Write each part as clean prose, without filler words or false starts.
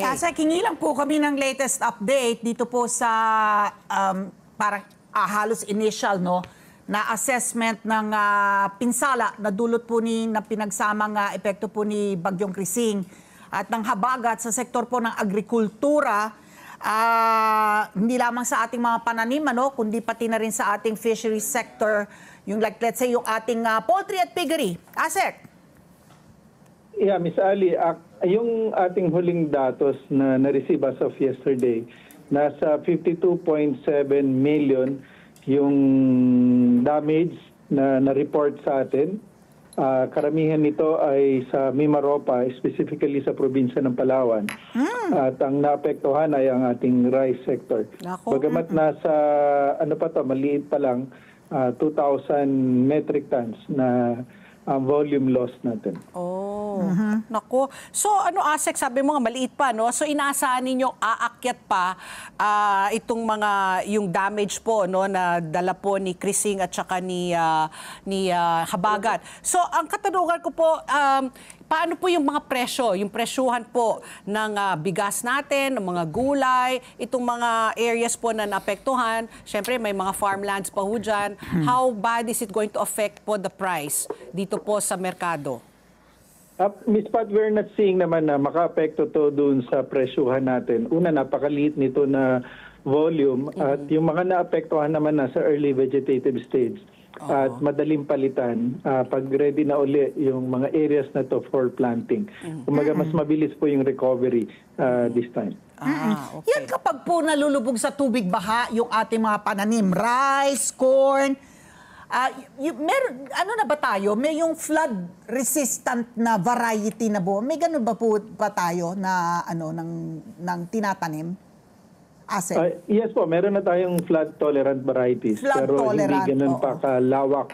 Asa, kingi lang po kami ng latest update dito po sa parang halos initial na assessment ng pinsala na dulot po na pinagsamang epekto po ni Bagyong Krising at ng habagat sa sektor po ng agrikultura, hindi lamang sa ating mga pananim, kundi pati na rin sa ating fisheries sector, yung let's say yung ating poultry at piggery. Asek? Yeah, Miss Ali, yung ating huling datos na na-receive as of yesterday, nasa 52.7 million yung damage na na-report sa atin. Karamihan nito ay sa Mimaropa, specifically sa probinsya ng Palawan. At ang naapektuhan ay ang ating rice sector. Bagamat nasa, maliit pa lang, 2,000 metric tons na volume loss natin. Nako. So Asek, sabi mo nga maliit pa, no? So inaasahan ninyo aakyat pa itong yung damage po, no, na dala po ni Krising at saka ni habagat. So ang katanungan ko po, paano po yung mga presyo, yung presyuhan po ng bigas natin, ng mga gulay, itong mga areas po na naapektuhan? Siyempre may mga farmlands pa ho dyan. How bad is it going to affect po the price dito po sa merkado? Miss Pat, we're not seeing naman na maka-apekto to dun sa presyuhan natin. Una, napakaliit nito na volume at yung mga naapektuhan naman nasa early vegetative stage at madaling palitan pag ready na uli yung mga areas na to for planting. Kumaga mas mabilis po yung recovery this time. Okay. Yan kapag po nalulubog sa tubig baha yung ating mga pananim, rice, corn, ano na ba tayo? May yung flood resistant na variety na po. May ganun ba po ba tayo na ng tinatanim? Yes po, meron na tayong flood tolerant varieties. Pero hindi ganun pa kalawak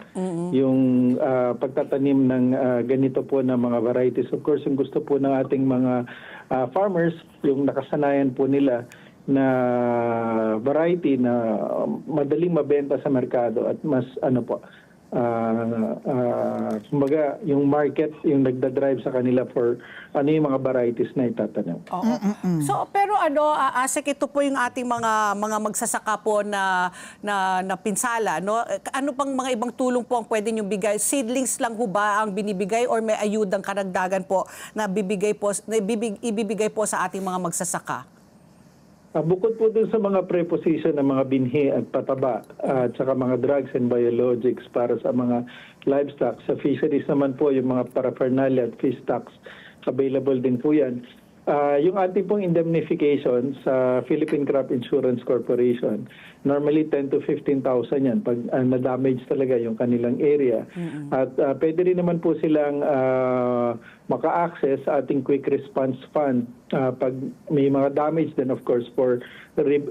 yung pagtatanim ng ganito po na mga varieties. Of course, yung gusto po ng ating mga farmers, yung nakasanayan po nila na variety na madaling mabenta sa merkado at mas kumbaga yung market yung nagda-drive sa kanila for yung mga varieties na itatanim. So pero Asek, ito po yung ating mga magsasaka po na pinsala, no? Ano pang mga ibang tulong po ang pwede niyo bigay? Seedlings lang ho ba ang binibigay or may ayudang karagdagan po na ibibigay po sa ating mga magsasaka? Bukod po dun sa mga preposition ng mga binhi at pataba at saka mga drugs and biologics para sa mga livestock, sa fisheries naman po yung mga paraphernalia at fish stocks, available din po yan. Yung ating pong indemnification sa Philippine Crop Insurance Corporation, normally 10 to 15,000 yan pag na-damage talaga yung kanilang area. At pwede rin naman po silang maka-access sa ating Quick Response Fund pag may mga damage then of course for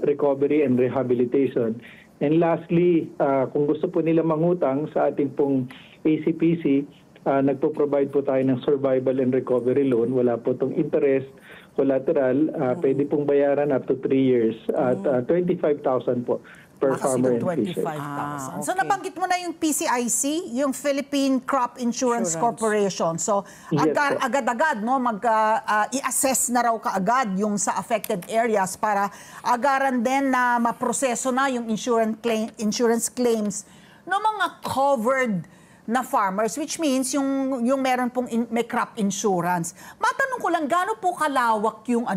recovery and rehabilitation. And lastly, kung gusto po nila mangutang sa ating pong ACPC, nagpo-provide po tayo ng survival and recovery loan. Wala po itong interest, collateral. Pwede pong bayaran up to 3 years at 25,000 po per farmer and fisher. 25,000. So nabanggit mo na yung PCIC, yung Philippine Crop Insurance Corporation. So agad-agad i-assess na raw kaagad yung sa affected areas para agaran din na maproseso na yung insurance claims ng mga covered na farmers, which means yung meron pong may crop insurance. Matanong ko lang, gaano po kalawak yung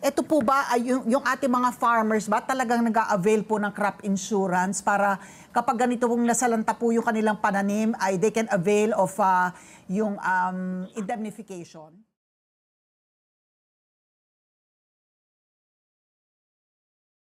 ito po ba yung ating mga farmers ba talagang nag-a-avail po ng crop insurance para kapag ganito pong nasalanta po yung kanilang pananim ay they can avail of yung indemnification?